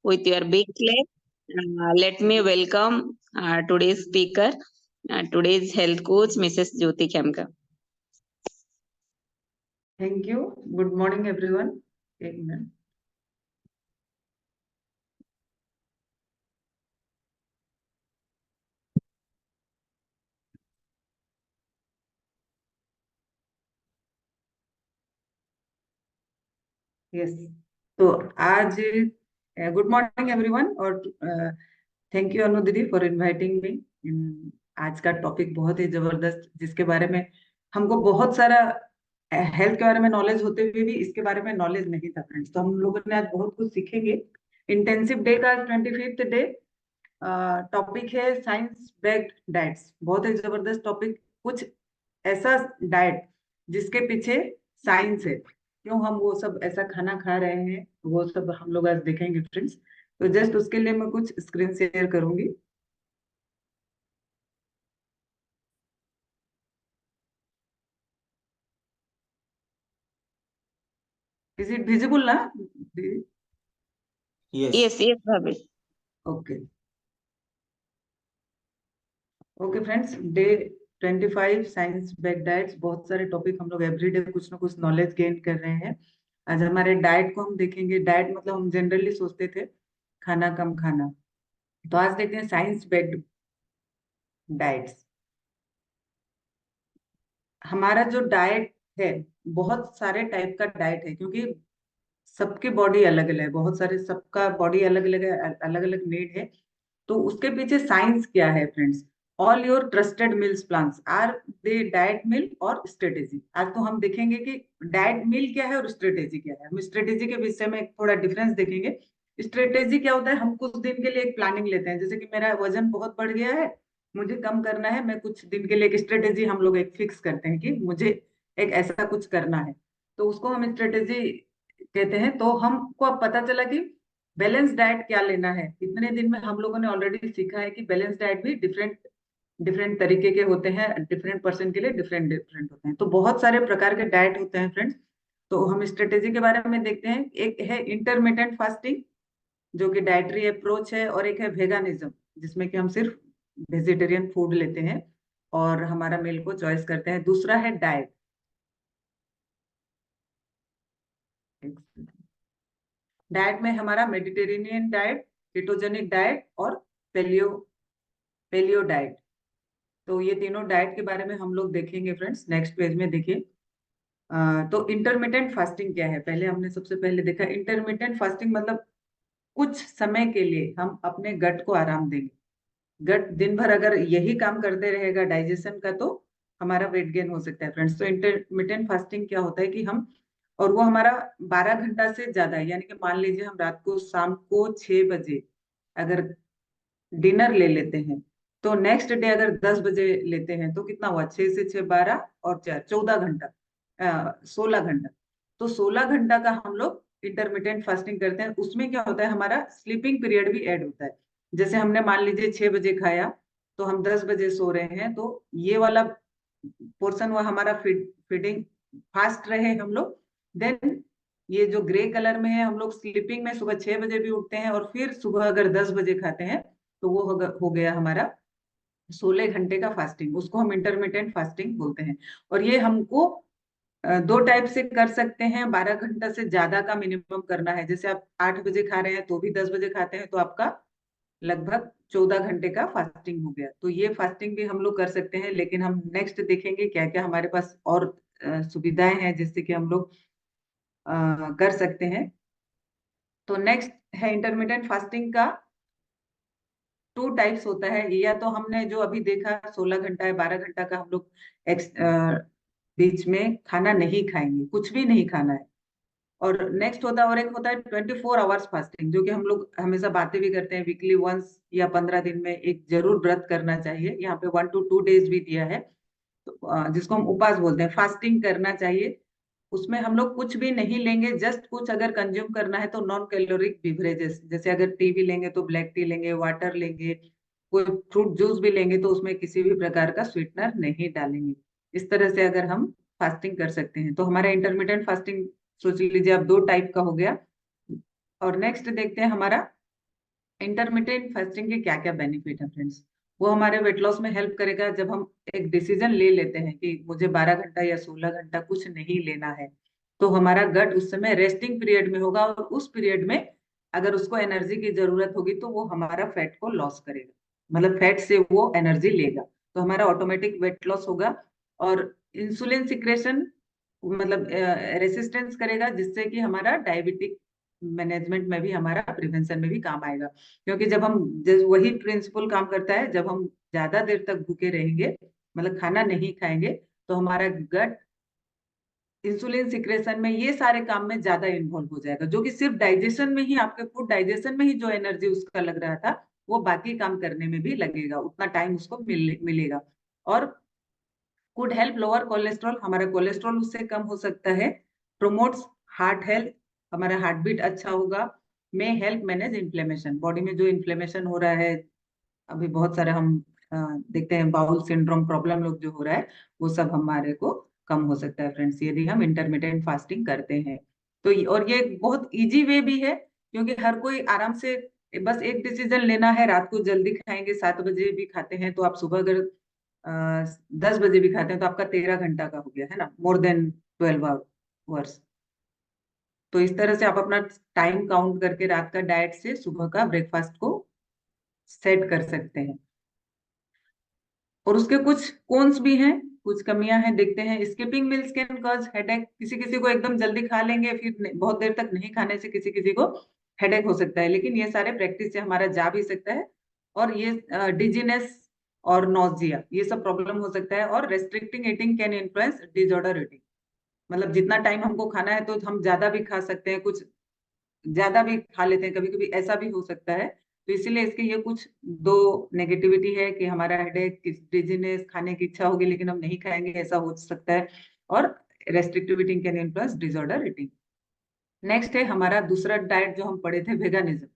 with your big clap. Let me welcome today's speaker, today's health coach, Mrs. Jyoti Khemka. Thank you. Good morning, everyone. एक minute. Yes. तो आज good morning everyone और thank you अनु दीदी for inviting me. आज का topic बहुत ही जबरदस्त, जिसके बारे में हमको बहुत सारा हेल्थ के बारे में नॉलेज होते हुए भी इसके बारे में नॉलेज नहीं था फ्रेंड्स. तो हम लोगों ने आज बहुत कुछ सीखेंगे. इंटेंसिव डे का 25th डे. टॉपिक है साइंस बैक्ड डाइट्स. बहुत ही जबरदस्त टॉपिक. कुछ ऐसा डाइट जिसके पीछे साइंस है, क्यों हम वो सब ऐसा खाना खा रहे हैं, वो सब हम लोग आज देखेंगे फ्रेंड्स. तो जस्ट उसके लिए मैं कुछ स्क्रीन शेयर करूंगी. इज इट विजिबल ना? Yes, Bhavi. Okay okay friends. Day 25 science back diets. बहुत सारे टॉपिक हम लोग एवरीडे कुछ ना कुछ नॉलेज गेन कर रहे हैं. आज हमारे डाइट को हम देखेंगे. डाइट मतलब हम जनरली सोचते थे खाना कम खाना. तो आज देखते हैं साइंस बैक्ड डाइट्स. हमारा जो डाइट है, बहुत सारे टाइप का डाइट है, क्योंकि सबकी बॉडी अलग अलग है. बहुत सारे सबका बॉडी अलग अलग है, अलग अलग नीड है. तो उसके पीछे साइंस क्या है friends? All your trusted meals plans are the diet meal और स्ट्रेटेजी. आज तो हम देखेंगे कि डाइट मील क्या है और स्ट्रेटेजी क्या है. हम स्ट्रेटेजी के विषय में थोड़ा डिफरेंस देखेंगे. स्ट्रेटेजी क्या होता है? हम कुछ दिन के लिए एक प्लानिंग लेते हैं. जैसे कि मेरा वजन बहुत बढ़ गया है, मुझे कम करना है, मैं कुछ दिन के लिए एक स्ट्रेटेजी हम लोग एक फिक्स करते हैं कि मुझे एक ऐसा कुछ करना है. तो उसको हम स्ट्रेटेजी कहते हैं. तो हमको अब पता चला कि बैलेंस डाइट क्या लेना है. इतने दिन में हम लोगों ने ऑलरेडी सीखा है कि बैलेंस डाइट भी डिफरेंट डिफरेंट तरीके के होते हैं. डिफरेंट पर्सन के लिए डिफरेंट डिफरेंट होते हैं. तो बहुत सारे प्रकार के डाइट होते हैं फ्रेंड्स. तो हम स्ट्रेटेजी के बारे में देखते हैं. एक है इंटरमिटेंट फास्टिंग, जो कि डाइटरी अप्रोच है. और एक है वेगानिज्म, जिसमें कि हम सिर्फ वेजिटेरियन फूड लेते हैं और हमारा मील को चॉइस करते हैं. दूसरा है डाइट. डाइट में हमारा मेडिटेरेनियन डाइट, केटोजेनिक डाइट और पेलियो पेलियो डाइट. तो ये तीनों डाइट के बारे में हम लोग देखेंगे फ्रेंड्स. नेक्स्ट पेज में देखिए. तो इंटरमिटेंट फास्टिंग क्या है? पहले हमने सबसे पहले देखा इंटरमिटेंट फास्टिंग मतलब कुछ समय के लिए हम अपने गट को आराम देंगे. गट दिन भर अगर यही काम करते रहेगा डाइजेशन का, तो हमारा वेट गेन हो सकता है फ्रेंड्स. तो इंटरमिटेंट फास्टिंग क्या होता है कि हम, और वो हमारा 12 घंटा से ज्यादा है. यानी कि मान लीजिए हम रात को शाम को 6 बजे अगर डिनर ले लेते हैं, तो नेक्स्ट डे अगर 10 बजे लेते हैं, तो कितना हुआ? 6 से 6 12 और 4 14 घंटा, 16 घंटा. तो 16 घंटा का हम लोग इंटरमिटेंट फास्टिंग करते हैं. उसमें क्या होता है? हमारा स्लीपिंग पीरियड भी ऐड होता है. जैसे हमने मान लीजिए 6 बजे खाया, तो हम 10 बजे सो रहे हैं, तो ये वाला पोर्शन हुआ हमारा फीडिंग फास्ट रहे हम लोग. देन ये जो ग्रे कलर में है, हम लोग स्लीपिंग में सुबह 6 बजे भी उठते हैं, और फिर सुबह अगर 10 बजे खाते हैं, तो वो हो गया हमारा 16 घंटे का फास्टिंग. उसको हम इंटरमिटेंट फास्टिंग बोलते हैं. और ये हमको दो टाइप से कर सकते हैं. 12 घंटा से ज्यादा का मिनिमम करना है. जैसे आप 8 बजे खा रहे हैं तो भी 10 बजे खाते हैं, तो आपका लगभग 14 घंटे का फास्टिंग हो गया. तो ये फास्टिंग भी हम लोग कर सकते हैं. लेकिन हम नेक्स्ट देखेंगे क्या क्या हमारे पास और सुविधाएं हैं जिससे कि हम लोग कर सकते हैं. तो नेक्स्ट है इंटरमिटेंट फास्टिंग का 2 टाइप्स होता है. या तो हमने जो अभी देखा 16 घंटा है, 12 घंटा का हम लोग बीच में खाना नहीं खाएंगे, कुछ भी नहीं खाना है. और नेक्स्ट होता है, और एक होता है 24 आवर्स फास्टिंग, जो कि हम लोग हमेशा बातें भी करते हैं. वीकली वंस या 15 दिन में एक जरूर व्रत करना चाहिए. यहाँ पे 1 to 2 डेज भी दिया है. तो जिसको हम उपवास बोलते हैं, फास्टिंग करना चाहिए. उसमें हम लोग कुछ भी नहीं लेंगे. जस्ट कुछ अगर कंज्यूम करना है तो नॉन कैलोरिक बिवरेजेस, जैसे अगर टी भी लेंगे तो ब्लैक टी लेंगे, वाटर लेंगे, कोई फ्रूट जूस भी लेंगे तो उसमें किसी भी प्रकार का स्वीटनर नहीं डालेंगे. इस तरह से अगर हम फास्टिंग कर सकते हैं. तो हमारा इंटरमिटेंट फास्टिंग सोच लीजिए आप 2 टाइप का हो गया. और नेक्स्ट देखते हैं हमारा इंटरमिटेंट फास्टिंग के क्या क्या बेनिफिट है फ्रेंड्स। वो हमारे वेट लॉस में हेल्प करेगा जब हम एक डिसीजन ले लेते हैं कि मुझे 12 घंटा या 16 घंटा कुछ नहीं लेना है, तो हमारा गट उस समय रेस्टिंग पीरियड में होगा, और उस पीरियड में अगर उसको एनर्जी की जरूरत होगी तो वो हमारा फैट को लॉस करेगा, मतलब फैट से वो एनर्जी लेगा, तो हमारा ऑटोमेटिक वेट लॉस होगा। और इंसुलिन सिक्रेशन मतलब रेसिस्टेंस करेगा, जिससे कि हमारा डायबिटिक मैनेजमेंट में भी, हमारा प्रिवेंशन में भी काम आएगा। क्योंकि जब हम वही प्रिंसिपल काम करता है, जब हम ज्यादा देर तक भूखे रहेंगे, मतलब खाना नहीं खाएंगे, तो हमारा गट इंसुलिन सिक्रेशन में, ये सारे काम में ज्यादा इन्वॉल्व हो जाएगा, जो कि सिर्फ डाइजेशन में ही, आपके फूड डाइजेशन में ही जो एनर्जी उसका लग रहा था, वो बाकी काम करने में भी लगेगा, उतना टाइम उसको मिलेगा। और कुड हेल्प लोअर कोलेस्ट्रॉल, हमारा कोलेस्ट्रॉल उससे कम हो सकता है। प्रोमोट्स हार्ट हेल्थ, हमारा हार्ट बीट अच्छा होगा। में हेल्प मैनेज इन्फ्लेमेशन, बॉडी में जो इन्फ्लेमेशन हो रहा है, अभी बहुत सारे हम देखते हैं बाउल सिंड्रोम प्रॉब्लम लोग जो हो रहा है, वो सब हमारे को कम हो सकता है फ्रेंड्स, यदि हम इंटरमिटेंट फास्टिंग करते हैं। तो और ये बहुत इजी वे भी है, क्योंकि हर कोई आराम से, बस एक डिसीजन लेना है, रात को जल्दी खाएंगे, 7 बजे भी खाते हैं तो आप सुबह अगर 10 बजे भी खाते हैं तो आपका 13 घंटा का हो गया है ना, मोर देन 12 आवर्स। तो इस तरह से आप अपना टाइम काउंट करके रात का डाइट से सुबह का ब्रेकफास्ट को सेट कर सकते हैं। और उसके कुछ कॉन्स भी हैं, कुछ कमियां हैं, देखते हैं। Skipping meals can cause headache, किसी किसी को एकदम जल्दी खा लेंगे, फिर बहुत देर तक नहीं खाने से किसी किसी को हेडेक हो सकता है, लेकिन ये सारे प्रैक्टिस से हमारा जा भी सकता है। और ये डिजीनेस और नोजिया, ये सब प्रॉब्लम हो सकता है। और restricting eating can influence disorder eating, मतलब जितना टाइम हमको खाना है तो हम ज्यादा भी खा सकते हैं, कुछ ज्यादा भी खा लेते हैं, कभी कभी ऐसा भी हो सकता है। तो इसीलिए इसके ये कुछ दो नेगेटिविटी है कि हमारा हेडेक, डिजीनेस, खाने की इच्छा होगी लेकिन हम नहीं खाएंगे, ऐसा हो सकता है। और restrictive eating can influence disorder eating. Next है हमारा दूसरा डाइट जो हम पढ़े थे, वेगानिज्म।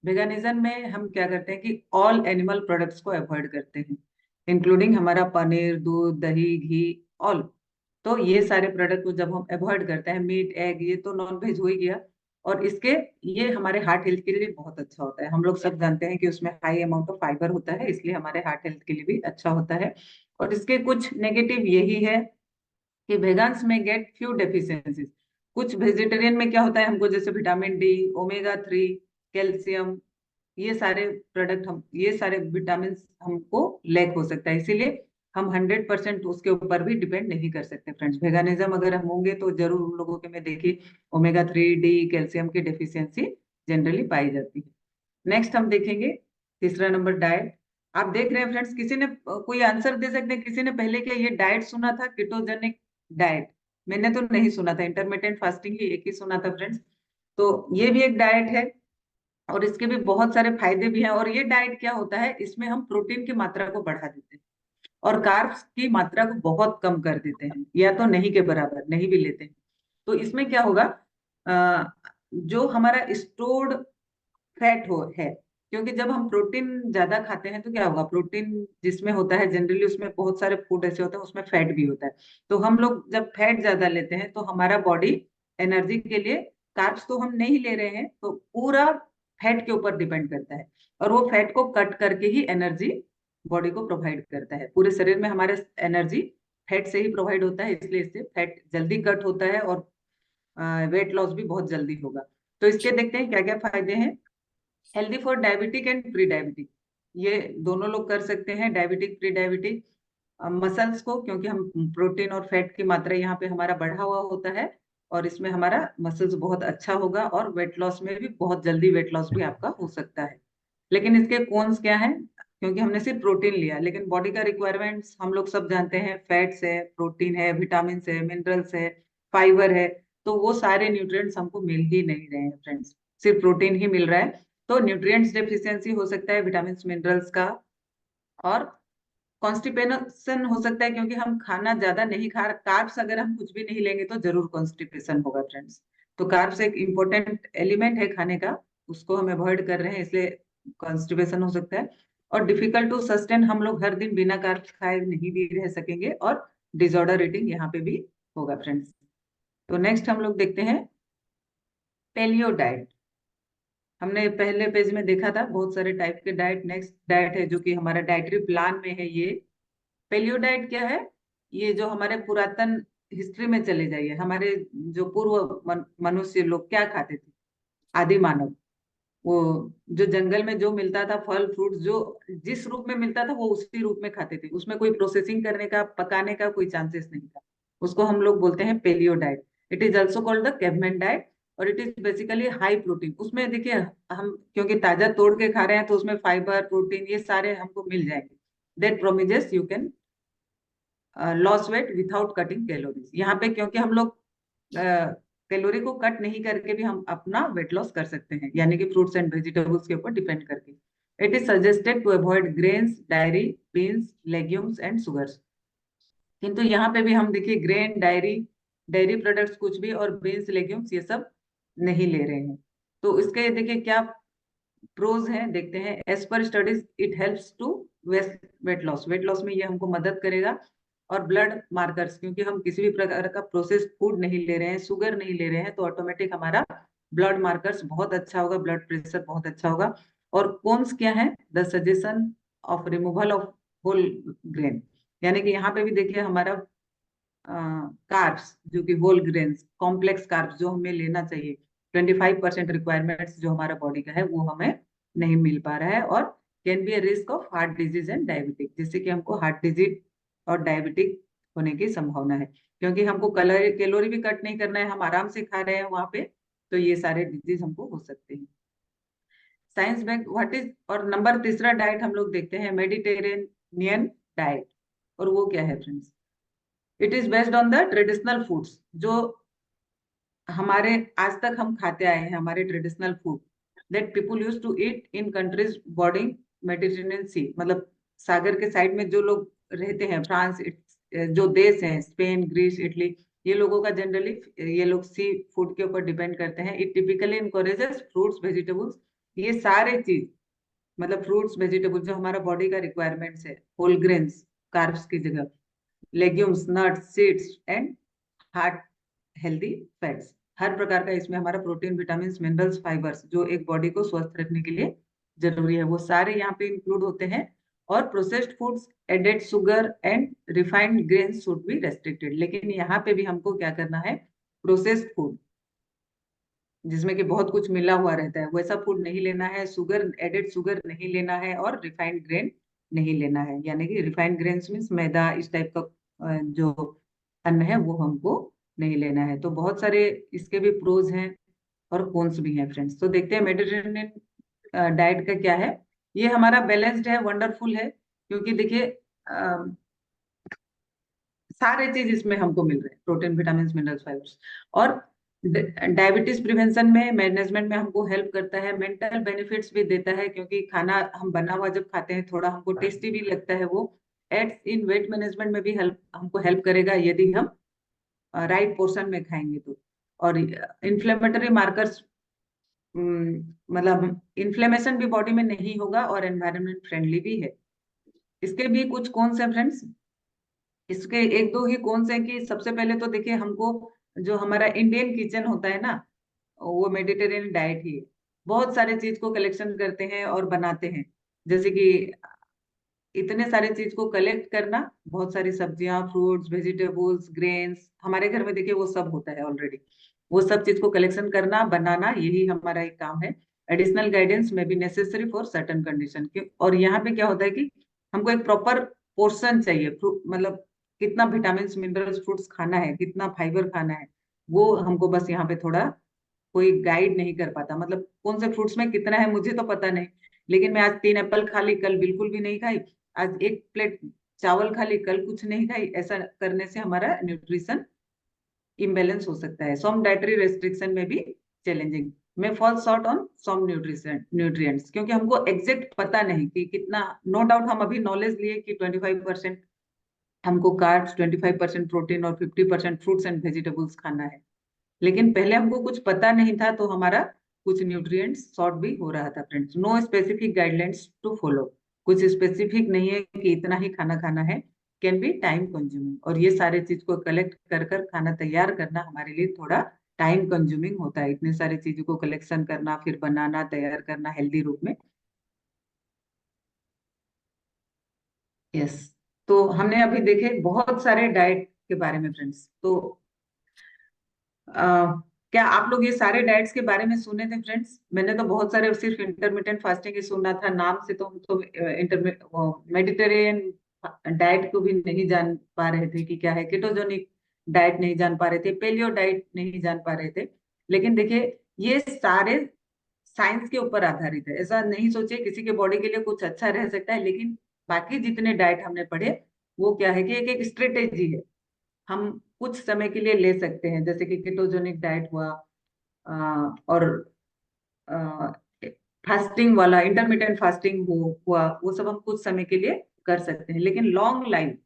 वेगानिज्म में हम क्या करते हैं कि ऑल एनिमल प्रोडक्ट्स को अवॉइड करते हैं, इंक्लूडिंग हमारा पनीर, दूध, दही, घी, ऑल। तो ये सारे प्रोडक्ट को जब हम अवॉइड करते हैं, मीट, एग, ये तो नॉन वेज हो ही गया। और इसके, ये हमारे हार्ट हेल्थ के लिए बहुत अच्छा होता है, हम लोग सब जानते हैं कि उसमें हाई अमाउंट ऑफ फाइबर होता है, इसलिए हमारे हार्ट हेल्थ के लिए भी अच्छा होता है। और इसके कुछ नेगेटिव यही है कि वेगान्स में गेट फ्यू डेफिशिएंसीज। कुछ वेजिटेरियन में क्या होता है, हमको जैसे विटामिन डी, ओमेगा 3, कैल्शियम, ये सारे प्रोडक्ट, हम ये सारे विटामिन हमको लैक हो सकता है, इसीलिए हम 100% उसके ऊपर भी डिपेंड नहीं कर सकते फ्रेंड्स। वेगानिज्म अगर हम होंगे तो जरूर उन लोगों के में देखिए ओमेगा 3, डी, कैल्शियम की डेफिशिएंसी जनरली पाई जाती है। नेक्स्ट हम देखेंगे तीसरा नंबर डाइट। आप देख रहे हैं फ्रेंड्स, किसी ने कोई आंसर दे सकते हैं, किसी ने पहले क्या ये डाइट सुना था, कीटोजेनिक डाइट? मैंने तो नहीं सुना था, इंटरमिटेंट फास्टिंग ही एक ही सुना था फ्रेंड्स। तो ये भी एक डाइट है, और इसके भी बहुत सारे फायदे भी हैं। और ये डाइट क्या होता है, इसमें हम प्रोटीन की मात्रा को बढ़ा देते हैं और कार्ब्स की मात्रा को बहुत कम कर देते हैं, या तो नहीं के बराबर, नहीं भी लेते हैं। तो इसमें क्या होगा, जो हमारा स्टोर्ड फैट हो है, क्योंकि जब हम प्रोटीन ज्यादा खाते हैं तो क्या होगा, प्रोटीन जिसमें होता है जनरली, उसमें बहुत सारे फूड ऐसे होते हैं उसमें फैट भी होता है। तो हम लोग जब फैट ज्यादा लेते हैं तो हमारा बॉडी एनर्जी के लिए, कार्ब्स तो हम नहीं ले रहे हैं, तो पूरा फैट के ऊपर डिपेंड करता है, और वो फैट को कट करके ही एनर्जी बॉडी को प्रोवाइड करता है। पूरे शरीर में हमारे एनर्जी फैट से ही प्रोवाइड होता है, इसलिए इससे फैट जल्दी कट होता है और वेट लॉस भी बहुत जल्दी होगा। तो इसके देखते हैं क्या क्या फायदे हैं। Healthy for diabetic and pre diabetic, ये दोनों लोग कर सकते हैं, डायबिटिक, प्री डायबिटिक। मसल्स को, क्योंकि हम प्रोटीन और फैट की मात्रा यहाँ पे हमारा बढ़ा हुआ होता है, और इसमें हमारा मसल्स बहुत अच्छा होगा, और वेट लॉस में भी बहुत जल्दी वेट लॉस भी आपका हो सकता है। लेकिन इसके कॉन्स क्या है, क्योंकि हमने सिर्फ प्रोटीन लिया, लेकिन बॉडी का रिक्वायरमेंट्स हम लोग सब जानते हैं, फैट्स है, प्रोटीन है, विटामिन है, मिनरल्स है, फाइबर है। तो वो सारे न्यूट्रिएंट्स हमको मिल ही नहीं रहे हैं फ्रेंड्स, सिर्फ प्रोटीन ही मिल रहा है। तो न्यूट्रिएंट्स डेफिशिएंसी हो सकता है विटामिन मिनरल्स का। और कॉन्स्टिपेशन हो सकता है, क्योंकि हम खाना ज्यादा नहीं खा, कार्ब्स अगर हम कुछ भी नहीं लेंगे तो जरूर कॉन्स्टिपेशन होगा फ्रेंड्स। तो कार्ब्स एक इम्पोर्टेंट एलिमेंट है खाने का, उसको हम अवॉइड कर रहे हैं, इसलिए कॉन्स्टिपेशन हो सकता है। और डिफिकल्ट टू सस्टेन, हम लोग हर दिन बिना कार्ब्स खाए नहीं भी रह सकेंगे, और डिसऑर्डर ईटिंग यहाँ पे भी होगा फ्रेंड्स। तो नेक्स्ट हम लोग देखते हैं पेलियो डाइट। हमने पहले पेज में देखा था बहुत सारे टाइप के डाइट। नेक्स्ट डाइट है जो कि हमारा डाइटरी प्लान में है, ये पेलियो डाइट क्या है? ये जो हमारे पुरातन हिस्ट्री में चले जाइए, हमारे जो पूर्व मनुष्य लोग क्या खाते थे, आदि मानव, वो जो जंगल में जो मिलता था फल फ्रूट, जो जिस रूप में मिलता था वो उसी रूप में खाते थे, उसमें कोई प्रोसेसिंग करने का, पकाने का कोई चांसेस नहीं था। उसको हम लोग बोलते हैं paleo diet. It is also called the caveman diet, और it is basically high protein. उसमें देखिए हम क्योंकि ताजा तोड़ के खा रहे हैं तो उसमें फाइबर प्रोटीन ये सारे हमको मिल जाएंगे। That promises you can loss weight without cutting calories. यहाँ पे क्योंकि हम लोग कैलोरी को कट नहीं करके भी हम अपना वेट लॉस कर सकते हैं, यानी कि फ्रूट्स एंड वेजिटेबल्स के ऊपर डिपेंड करके। It is suggested to avoid grains, dairy, beans, legumes and sugars. किंतु यहाँ पे भी हम देखिए ग्रेन, डायरी, डेयरी प्रोडक्ट्स कुछ भी, और बीन्स, लेग्यूम्स ये सब नहीं ले रहे हैं। तो इसके देखिए क्या प्रोज हैं, देखते हैं। As per studies it helps to weight loss, weight loss में ये हमको मदद करेगा। और ब्लड मार्कर्स, क्योंकि हम किसी भी प्रकार का प्रोसेस्ड फूड नहीं ले रहे हैं, शुगर नहीं ले रहे हैं, तो ऑटोमेटिक हमारा ब्लड मार्कर्स बहुत अच्छा होगा, ब्लड प्रेशर बहुत अच्छा होगा। और कौन्स क्या है? The suggestion of removal of whole grain, यानी कि यहाँ पे भी देखिए हमारा कार्ब्स जो कि होल ग्रेन्स, कॉम्प्लेक्स कार्ब्स जो हमें लेना चाहिए, 25% रिक्वायरमेंट्स जो हमारा बॉडी का है वो हमें नहीं मिल पा रहा है। और can be A risk of heart disease and diabetic, जिससे कि हमको हार्ट डिजीज और डायबिटिक होने की संभावना है, क्योंकि हमको कैलोरी भी कट नहीं करना है, हम आराम से खा रहे हैं वहां पे, तो ये सारे डिजीज हमको हो सकते हैं। साइंस बैक व्हाट इज, और नंबर तीसरा डाइट हम लोग देखते हैं मेडिटेरेनियन डाइट। और वो क्या है friends? It is based on the traditional foods, जो हमारे आज तक हम खाते आए हैं, हमारे traditional food that people use to eat in countries bordering Mediterranean sea, मतलब सागर के साइड में जो लोग रहते हैं, फ्रांस, जो देश हैं, स्पेन, ग्रीस, इटली, ये लोगों का जनरली ये लोग सी फूड के ऊपर डिपेंड करते हैं। It typically encourages fruits, vegetables, ये सारे चीज, मतलब फ्रूट्स, वेजिटेबल्स जो हमारा बॉडी का रिक्वायरमेंट्स है, होल ग्रेन्स कार्ब्स की जगह, legumes, nuts, seeds and heart healthy fats, हर प्रकार का इसमें हमारा प्रोटीन, विटामिन, मिनरल्स, फाइबर्स जो एक बॉडी को स्वस्थ रखने के लिए जरूरी है, वो सारे यहाँ पे इंक्लूड होते हैं। और processed foods, added sugar and refined grains should be restricted. लेकिन यहाँ पे भी हमको क्या करना है? प्रोसेस्ड फूड जिसमें कि बहुत कुछ मिला हुआ रहता है, वैसा फूड नहीं लेना है, शुगर, एडेड शुगर नहीं लेना है, और रिफाइंड ग्रेन नहीं लेना है, यानी कि रिफाइंड ग्रेन्स मीन्स मैदा, इस टाइप का जो अन्न है वो हमको नहीं लेना है। तो बहुत सारे इसके भी प्रोज हैं और कॉन्स भी हैं फ्रेंड्स। तो देखते हैं मेडिटेरेनियन डाइट का क्या है। ये हमारा बैलेंस्ड है, वंडरफुल है, क्योंकि देखिए सारे चीज इसमें हमको मिल रहे हैं, प्रोटीन, विटामिन, मिनरल्स, फाइबर्स। और डायबिटीज प्रिवेंशन में, मैनेजमेंट में हमको हेल्प करता है, मेंटल बेनिफिट्स भी देता है, क्योंकि खाना हम बना हुआ जब खाते हैं थोड़ा हमको टेस्टी भी लगता है। वो एड्स इन वेट मैनेजमेंट में भी हेल्प हमको हेल्प करेगा यदि हम राइट पोर्शन में खाएंगे तो। और इन्फ्लेमेटरी मार्कर्स, मतलब इन्फ्लेमेशन भी बॉडी में नहीं होगा, और एनवायरनमेंट फ्रेंडली भी है। इसके भी कुछ कौन से फ्रेंड्स, इसके एक दो ही कौन से, कि सबसे पहले तो देखिए हमको जो हमारा इंडियन किचन होता है ना, वो मेडिटेरियन डाइट ही है। बहुत सारे चीज को कलेक्शन करते हैं और बनाते हैं, जैसे कि इतने सारे चीज को कलेक्ट करना, बहुत सारी सब्जियां, फ्रूट्स, वेजिटेबल्स, ग्रेन्स, हमारे घर में देखिए वो सब होता है ऑलरेडी। वो सब चीज को कलेक्शन करना, बनाना, यही हमारा एक काम है। एडिशनल गाइडेंस में be necessary for certain condition. और यहाँ पे क्या होता है कि हमको एक प्रॉपर पोर्शन चाहिए, मतलब कितना विटामिन, मिनरल्स, फ्रूट्स खाना है, कितना फाइबर खाना है, वो हमको बस यहाँ पे थोड़ा कोई गाइड नहीं कर पाता। मतलब कौन से फ्रूट्स में कितना है मुझे तो पता नहीं, लेकिन मैं आज 3 एप्पल खा ली, कल बिल्कुल भी नहीं खाई, आज 1 प्लेट चावल खा ली, कल कुछ नहीं खाई, ऐसा करने से हमारा न्यूट्रिशन इम्बेलेंस हो सकता है। सम डाइटरी रेस्ट्रिक्शन में भी चैलेंजिंग में fall short on some nutrients, क्योंकि हमको एग्जैक्ट पता नहीं कि कितना। नो डाउट हम अभी नॉलेज लिए कि 25% हमको कार्ब्स, 25% प्रोटीन और 50% फ्रूट्स एंड वेजिटेबल्स खाना है, लेकिन पहले हमको कुछ पता नहीं था, तो हमारा कुछ न्यूट्रिएंट्स शॉर्ट भी हो रहा था friends. No specific guidelines to follow, कुछ स्पेसिफिक नहीं है कि इतना ही खाना खाना है, कैन बी टाइम कंज्यूमिंग। और ये सारे चीज को कलेक्ट कर कर खाना तैयार करना हमारे लिए थोड़ा टाइम कंज्यूमिंग होता है, इतने सारी चीजों को कलेक्शन करना, फिर बनाना, तैयार करना हेल्दी रूप में। यस, तो हमने अभी देखे बहुत सारे डाइट के बारे में फ्रेंड्स। तो क्या आप लोग ये सारे डाइट्स के बारे में सुने थे फ्रेंड्स? मैंने तो बहुत सारे, सिर्फ इंटरमिटेंट फास्टिंग ही सुना था नाम से, तो हम तो मेडिटेरियन डाइट को भी नहीं जान पा रहे थे कि क्या है, केटोजेनिक डाइट नहीं जान पा रहे थे, पेलियो डाइट नहीं जान पा रहे थे। लेकिन देखिए, ये सारे साइंस के ऊपर आधारित है। ऐसा नहीं सोचे किसी के बॉडी के लिए कुछ अच्छा रह सकता है, लेकिन बाकी जितने डाइट हमने पढ़े वो क्या है कि एक एक स्ट्रेटेजी है, हम कुछ समय के लिए ले सकते हैं। जैसे कि कीटोजेनिक डाइट हुआ, और फास्टिंग वाला इंटरमिटेंट फास्टिंग हुआ, वो सब हम कुछ समय के लिए कर सकते हैं, लेकिन लॉन्ग लाइफ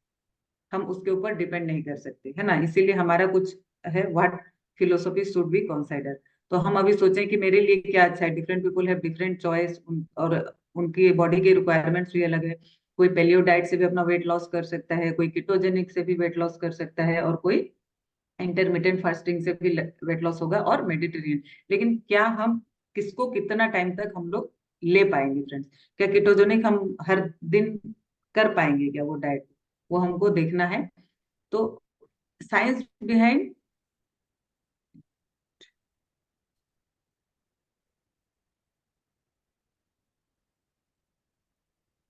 हम उसके ऊपर डिपेंड नहीं कर सकते, है ना। इसीलिए हमारा कुछ है, what philosophy should be consider. तो हम अभी सोचें कि मेरे लिए क्या अच्छा है। Different people have different choice, और उनकी बॉडी के रिक्वायरमेंट्स भी अलग है। कोई पेलियो डाइट से भी अपना वेट लॉस कर सकता है, कोई कीटोजेनिक से भी वेट लॉस कर सकता है, और कोई इंटरमिटेंट फास्टिंग से भी वेट लॉस होगा, और मेडिटेरियन। लेकिन क्या हम किसको कितना टाइम तक हम लोग ले पाएंगे फ्रेंड्स? क्या कीटोजेनिक हम हर दिन कर पाएंगे क्या वो डाइट? वो हमको देखना है। तो साइंस बिहाइंड,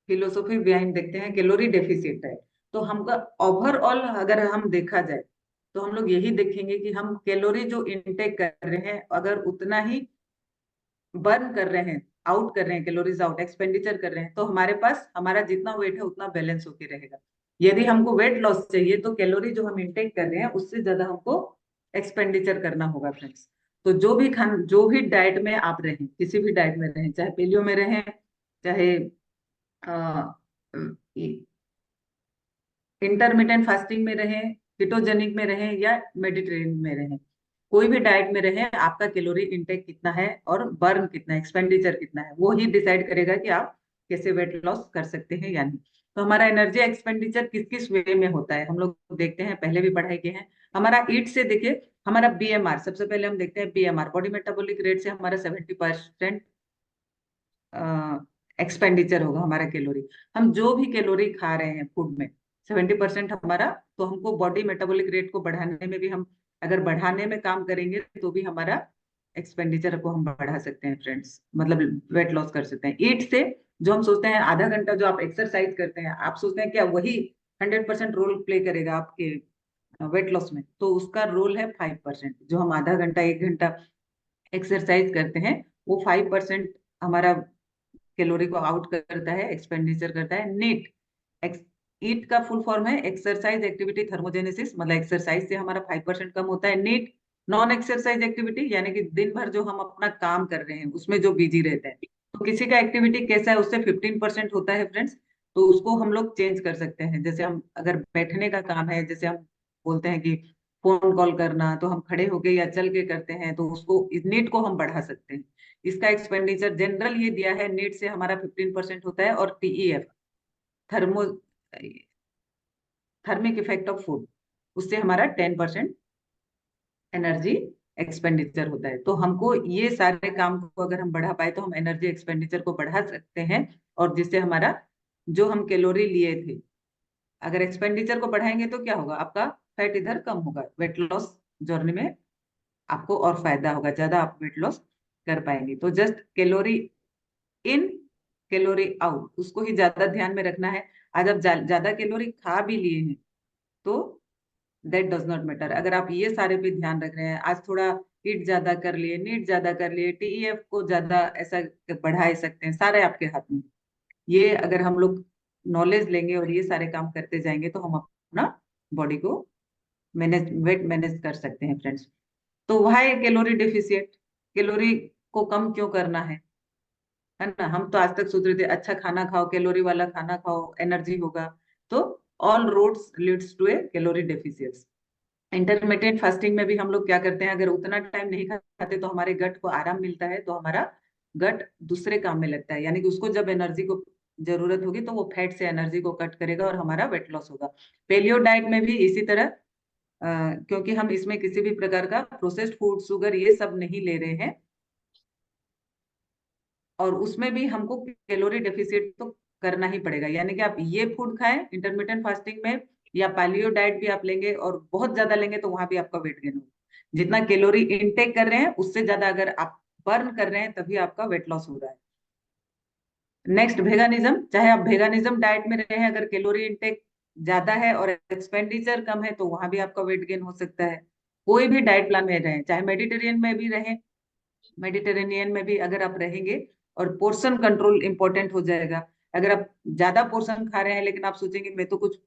फिलोसफी बिहाइंड देखते हैं कैलोरी डेफिसिट डाइट। तो हमका ओवरऑल अगर हम देखा जाए, तो हम लोग यही देखेंगे कि हम कैलोरी जो इनटेक कर रहे हैं, अगर उतना ही बर्न कर रहे हैं, आउट कर रहे हैं, कैलोरीज आउट एक्सपेंडिचर कर रहे हैं, तो हमारे पास हमारा जितना वेट है उतना बैलेंस होके रहेगा। यदि हमको वेट लॉस चाहिए, तो कैलोरी जो हम इंटेक कर रहे हैं उससे ज्यादा हमको एक्सपेंडिचर करना होगा फ्रेंड्स। तो जो भी डाइट में आप रहें, किसी भी डाइट में रहें, चाहे पेलियो में रहें, चाहे इंटरमिटेंट फास्टिंग में रहें, कीटोजेनिक में रहें, या मेडिटेरेनियन में रहें, कोई भी डाइट में रहें, आपका कैलोरी इंटेक कितना है और बर्न कितना है, एक्सपेंडिचर कितना है, वो ही डिसाइड करेगा कि आप कैसे वेट लॉस कर सकते हैं या नहीं। तो हमारा एनर्जी एक्सपेंडिचर किस किस वे में होता है हम लोग देखते हैं, पहले भी पढ़ाई किए हैं। हमारा ईट से देखिए, हमारा बीएमआर, सबसे पहले हम देखते हैं बीएमआर, बॉडी मेटाबॉलिक रेट से हमारा 70% एक्सपेंडिचर होगा हमारा कैलोरी। हम जो भी कैलोरी खा रहे हैं फूड में, 70% हमारा, तो हमको बॉडी मेटाबॉलिक रेट को बढ़ाने में भी, हम अगर बढ़ाने में काम करेंगे तो भी हमारा एक्सपेंडिचर को हम बढ़ा सकते हैं फ्रेंड्स, मतलब वेट लॉस कर सकते हैं। ईट से जो हम सोचते हैं आधा घंटा जो आप एक्सरसाइज करते हैं, आप सोचते हैं क्या वही 100% रोल प्ले करेगा आपके वेट लॉस में? तो उसका रोल है 5%। जो हम आधा घंटा 1 घंटा एक्सरसाइज करते हैं, वो 5% हमारा कैलोरी को आउट करता है, एक्सपेंडिचर करता है। नीट ईट का फुल फॉर्म है एक्सरसाइज एक्टिविटी थर्मोजेनेसिस, मतलब एक्सरसाइज से हमारा 5% कम होता है। नीट नॉन एक्सरसाइज एक्टिविटी, यानी कि दिन भर जो हम अपना काम कर रहे हैं उसमें जो बिजी रहते हैं, तो किसी का एक्टिविटी कैसा है उससे 15% होता है फ्रेंड्स। तो उसको हम लोग चेंज कर सकते हैं। जैसे हम अगर बैठने का काम है, जैसे हम बोलते हैं कि फोन कॉल करना, तो हम खड़े होके या चल के करते हैं, तो उसको नीट को हम बढ़ा सकते हैं। इसका एक्सपेंडिचर जनरल ये दिया है, नीट से हमारा 15% होता है, और TEF thermo thermic effect of food, उससे हमारा 10% एनर्जी एक्सपेंडिचर होता है। तो हमको ये सारे काम को अगर हम बढ़ा पाए, तो हम एनर्जी एक्सपेंडिचर को बढ़ा सकते हैं, और जिससे हमारा जो हम कैलोरी लिए थे, अगर एक्सपेंडिचर को बढ़ाएंगे तो क्या होगा, आपका फैट इधर कम होगा, वेट लॉस जर्नी में आपको और फायदा होगा, ज्यादा आप वेट लॉस कर पाएंगे। तो जस्ट कैलोरी इन, कैलोरी आउट, उसको ही ज्यादा ध्यान में रखना है। आज आप ज्यादा कैलोरी खा भी लिए हैं, तो दैट डज नॉट मैटर। अगर आप ये सारे पे ध्यान रख रहे हैं, आज थोड़ा ईट ज्यादा कर लिए, नीट ज्यादा कर लिए, टीईएफ को ज्यादा ऐसा बढ़ा सकते हैं, सारे आपके हाथ में। ये अगर हम लोग नॉलेज लेंगे और ये सारे काम करते जाएंगे, तो हम अपना बॉडी को वेट मैनेज कर सकते हैं फ्रेंड्स। तो वह है कैलोरी डेफिशिएट। कैलोरी को कम क्यों करना है ना। हम तो आज तक सोच रहे थे अच्छा खाना खाओ, कैलोरी वाला खाना खाओ, एनर्जी होगा। तो all roads leads to a calorie deficiency. Intermittent fasting में भी हम लोग क्या करते हैं, अगर उतना टाइम नहीं खाते तो हमारे गट को आराम मिलता है, तो हमारा गट दूसरे काम में लगता है, यानी कि उसको जब एनर्जी को जरूरत होगी, तो वो फैट से एनर्जी को कट करेगा और हमारा वेट लॉस होगा। पेलियो डाइट में भी इसी तरह क्योंकि हम इसमें किसी भी प्रकार का प्रोसेस्ड फूड, शुगर ये सब नहीं ले रहे हैं, और उसमें भी हमको कैलोरी डेफिसिट तो करना ही पड़ेगा। यानी कि आप ये फूड खाएं इंटरमिटेंट फास्टिंग में, या पैलियो डाइट भी आप लेंगे और बहुत ज्यादा लेंगे तो वहां भी आपका वेट गेन होगा। जितना कैलोरी इनटेक कर रहे हैं उससे ज्यादा अगर आप बर्न कर रहे हैं तभी आपका वेट लॉस हो रहा है। नेक्स्ट वेगानिज्म, चाहे आप वेगानिज्म डाइट में रहे हैं, अगर कैलोरी इनटेक ज्यादा है और एक्सपेंडिचर कम है तो वहां भी आपका वेट गेन हो सकता है। कोई भी डाइट प्लान में रहें, चाहे मेडिटेरियन में भी रहें, मेडिटेरेनियन में भी अगर आप रहेंगे, और पोर्शन कंट्रोल इंपॉर्टेंट हो जाएगा। अगर आप ज्यादा पोर्शन खा रहे हैं लेकिन आप सोचेंगे मैं तो कुछ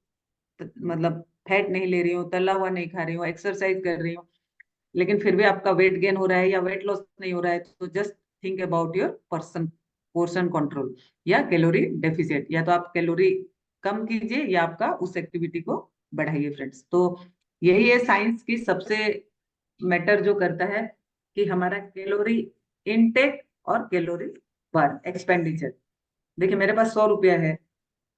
मतलब फैट नहीं ले रही हूँ, तला हुआ नहीं खा रही हूँ, एक्सरसाइज कर रही हूँ, लेकिन फिर भी आपका वेट गेन हो रहा है या वेट लॉस नहीं हो रहा है, तो just think about your person portion control या कैलोरी डेफिसिट। या तो आप कैलोरी कम कीजिए या आपका उस एक्टिविटी को बढ़ाइए फ्रेंड्स। तो यही है साइंस की सबसे मैटर जो करता है कि हमारा कैलोरी इनटेक और कैलोरी बर्न एक्सपेंडिचर। देखिए मेरे पास 100 रुपया है,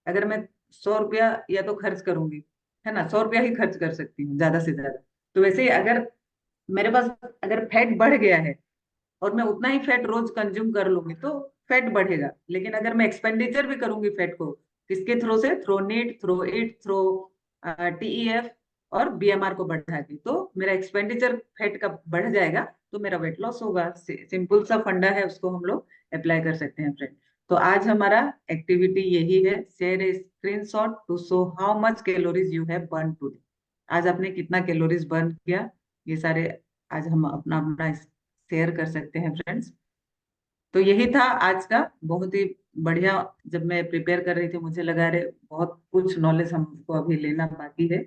अगर मैं 100 रुपया या तो खर्च करूंगी, है ना, 100 रुपया ही खर्च कर सकती हूँ ज्यादा से ज्यादा। तो वैसे ही अगर मेरे पास अगर फैट बढ़ गया है और मैं उतना ही फैट रोज कंज्यूम कर लूंगी तो फैट बढ़ेगा। लेकिन अगर मैं एक्सपेंडिचर भी करूंगी फैट को, किसके थ्रू से, through NEAT, through it, through TEF और बीएमआर को बढ़ा के, तो मेरा एक्सपेंडिचर फैट का बढ़ जाएगा तो मेरा वेट लॉस होगा। सिंपल सा फंडा है, उसको हम लोग अप्लाई कर सकते हैं फ्रेंड। तो आज हमारा एक्टिविटी यही है, share a screenshot to show how much calories you have burn today. आज आपने कितना कैलोरीज बर्न किया, ये सारे आज हम अपना अपना शेयर कर सकते हैं फ्रेंड्स। तो यही था आज का, बहुत ही बढ़िया। जब मैं प्रिपेयर कर रही थी मुझे लगा रहे बहुत कुछ नॉलेज हमको अभी लेना बाकी है।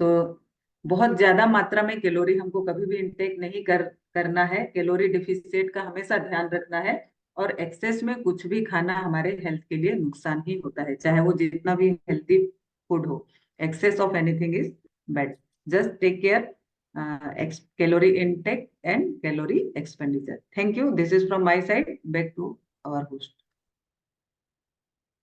तो बहुत ज्यादा मात्रा में कैलोरी हमको कभी भी इंटेक नहीं करना है, कैलोरी डिफिसिट का हमेशा ध्यान रखना है। और एक्सेस में कुछ भी खाना हमारे हेल्थ के लिए नुकसान ही होता है, चाहे वो जितना भी हेल्थी फूड हो। Excess of anything is bad. Just take care calorie intake and calorie expenditure. Thank you. This is from my side. Back to our host.